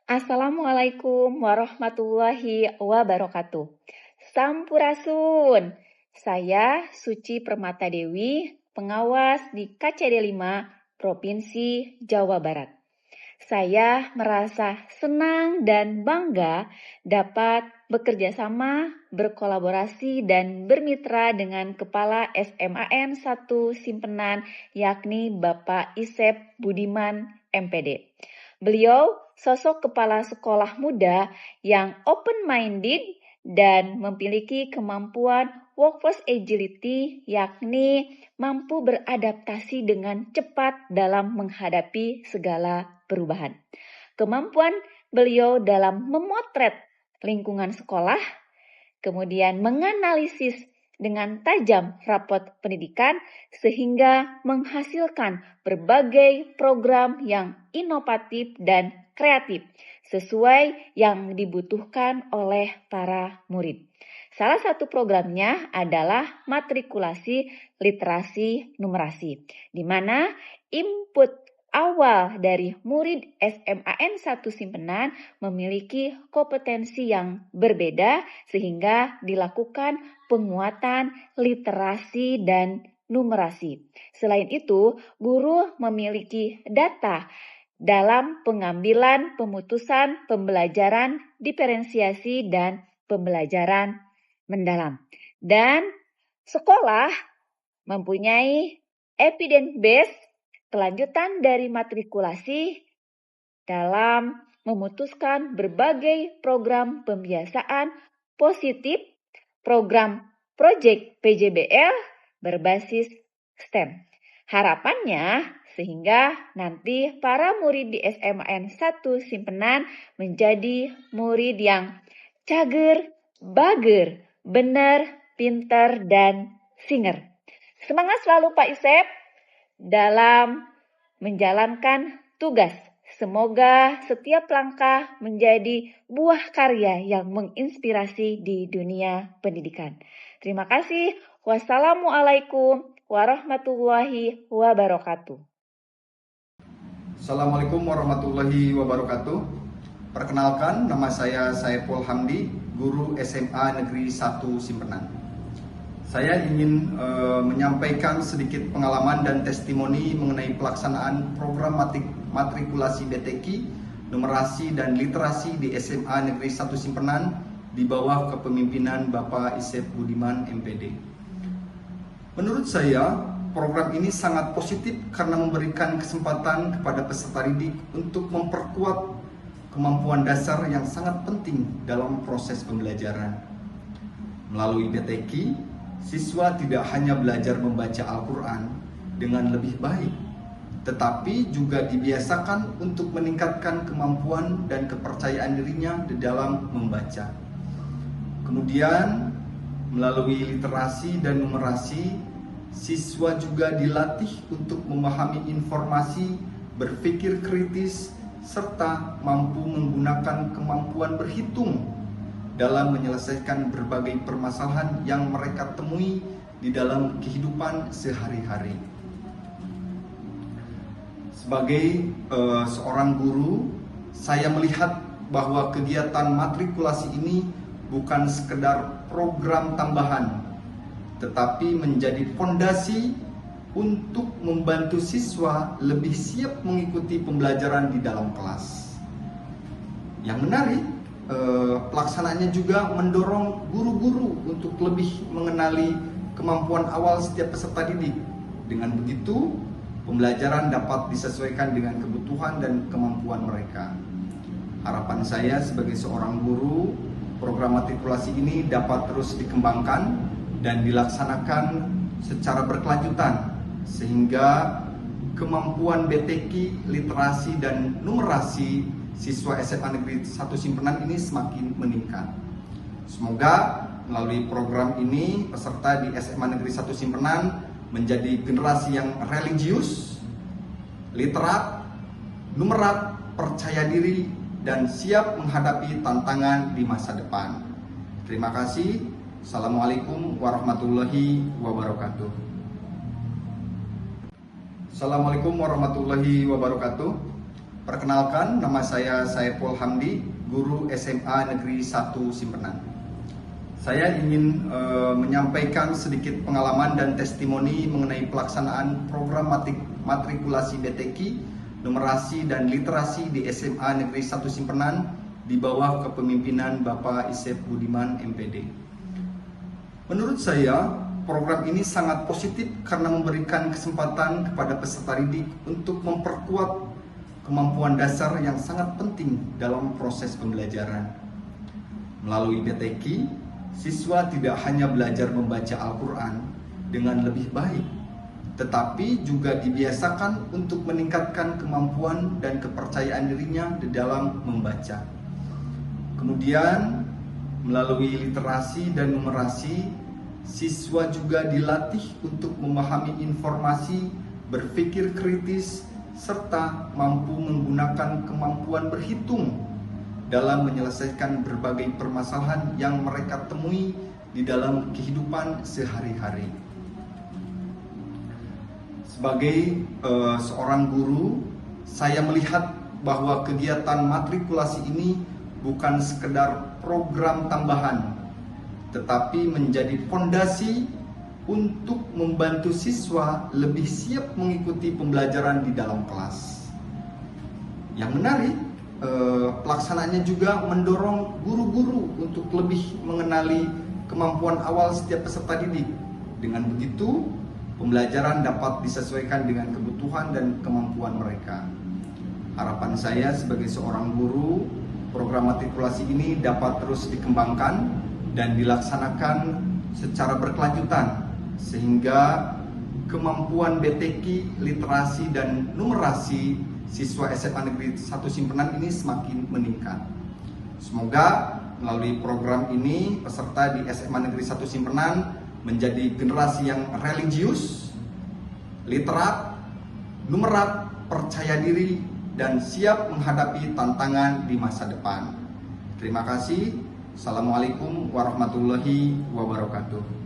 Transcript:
Assalamualaikum warahmatullahi wabarakatuh. Sampurasun. Saya Suci Permata Dewi, pengawas di KCD 5 Provinsi Jawa Barat. Saya merasa senang dan bangga dapat bekerja sama, berkolaborasi, dan bermitra dengan Kepala SMAN 1 Simpenan, yakni Bapak Isep Budiman, MPD. Beliau sosok kepala sekolah muda yang open-minded dan memiliki kemampuan workforce agility, yakni mampu beradaptasi dengan cepat dalam menghadapi segala perubahan. Kemampuan beliau dalam memotret lingkungan sekolah, kemudian menganalisis dengan tajam rapot pendidikan sehingga menghasilkan berbagai program yang inovatif dan kreatif sesuai yang dibutuhkan oleh para murid. Salah satu programnya adalah matrikulasi literasi numerasi, di mana input awal dari murid SMAN 1 Simpenan memiliki kompetensi yang berbeda sehingga dilakukan penguatan literasi dan numerasi. Selain itu, guru memiliki data dalam pengambilan pemutusan pembelajaran diferensiasi dan pembelajaran mendalam. Dan sekolah mempunyai evidence base kelanjutan dari matrikulasi dalam memutuskan berbagai program pembiasaan positif, program proyek PJBL berbasis STEM. Harapannya sehingga nanti para murid di SMAN 1 Simpenan menjadi murid yang cager, bager, benar, pintar, dan singer. Semangat selalu Pak Isep dalam menjalankan tugas. Semoga setiap langkah menjadi buah karya yang menginspirasi di dunia pendidikan. Terima kasih. Wassalamualaikum warahmatullahi wabarakatuh. Assalamualaikum warahmatullahi wabarakatuh. Perkenalkan, nama saya Saiful Hamdi, guru SMA Negeri 1 Simpenan. Saya ingin menyampaikan sedikit pengalaman dan testimoni mengenai pelaksanaan program matrikulasi BTQ, numerasi dan literasi di SMA Negeri 1 Simpenan di bawah kepemimpinan Bapak Isep Budiman, MPD. Menurut saya, program ini sangat positif karena memberikan kesempatan kepada peserta didik untuk memperkuat kemampuan dasar yang sangat penting dalam proses pembelajaran. Melalui BTQ, siswa tidak hanya belajar membaca Al-Quran dengan lebih baik, tetapi juga dibiasakan untuk meningkatkan kemampuan dan kepercayaan dirinya di dalam membaca. Kemudian, melalui literasi dan numerasi, siswa juga dilatih untuk memahami informasi, berpikir kritis, serta mampu menggunakan kemampuan berhitung dalam menyelesaikan berbagai permasalahan yang mereka temui di dalam kehidupan sehari-hari. Sebagai seorang guru, saya melihat bahwa kegiatan matrikulasi ini bukan sekedar program tambahan, tetapi menjadi fondasi untuk membantu siswa lebih siap mengikuti pembelajaran di dalam kelas. Yang menarik, pelaksanaannya juga mendorong guru-guru untuk lebih mengenali kemampuan awal setiap peserta didik. Dengan begitu, pembelajaran dapat disesuaikan dengan kebutuhan dan kemampuan mereka. Harapan saya sebagai seorang guru, program matrikulasi ini dapat terus dikembangkan dan dilaksanakan secara berkelanjutan sehingga kemampuan BTQ, literasi, dan numerasi siswa SMA Negeri 1 Simpenan ini semakin meningkat. Semoga melalui program ini peserta di SMA Negeri 1 Simpenan menjadi generasi yang religius, literat, numerat, percaya diri, dan siap menghadapi tantangan di masa depan. Terima kasih. Assalamualaikum warahmatullahi wabarakatuh. Assalamualaikum warahmatullahi wabarakatuh. Perkenalkan, nama saya Saiful Hamdi, guru SMA Negeri 1 Simpenan. Saya ingin menyampaikan sedikit pengalaman dan testimoni mengenai pelaksanaan program matrikulasi BTQ, numerasi dan literasi di SMA Negeri 1 Simpenan di bawah kepemimpinan Bapak Isep Budiman MPD. Menurut saya, program ini sangat positif karena memberikan kesempatan kepada peserta didik untuk memperkuat kemampuan dasar yang sangat penting dalam proses pembelajaran. Melalui BTQ, siswa tidak hanya belajar membaca Al-Quran dengan lebih baik, tetapi juga dibiasakan untuk meningkatkan kemampuan dan kepercayaan dirinya di dalam membaca. Kemudian, melalui literasi dan numerasi, siswa juga dilatih untuk memahami informasi, berpikir kritis, serta mampu menggunakan kemampuan berhitung dalam menyelesaikan berbagai permasalahan yang mereka temui di dalam kehidupan sehari-hari. Sebagai seorang guru, saya melihat bahwa kegiatan matrikulasi ini bukan sekedar program tambahan, tetapi menjadi fondasi untuk membantu siswa lebih siap mengikuti pembelajaran di dalam kelas. Yang menarik, pelaksanaannya juga mendorong guru-guru untuk lebih mengenali kemampuan awal setiap peserta didik. Dengan begitu, pembelajaran dapat disesuaikan dengan kebutuhan dan kemampuan mereka. Harapan saya sebagai seorang guru, program matrikulasi ini dapat terus dikembangkan dan dilaksanakan secara berkelanjutan, sehingga kemampuan BTQ, literasi, dan numerasi siswa SMA Negeri 1 Simpenan ini semakin meningkat. Semoga melalui program ini peserta di SMA Negeri 1 Simpenan menjadi generasi yang religius, literat, numerat, percaya diri, dan siap menghadapi tantangan di masa depan. Terima kasih. Assalamualaikum warahmatullahi wabarakatuh.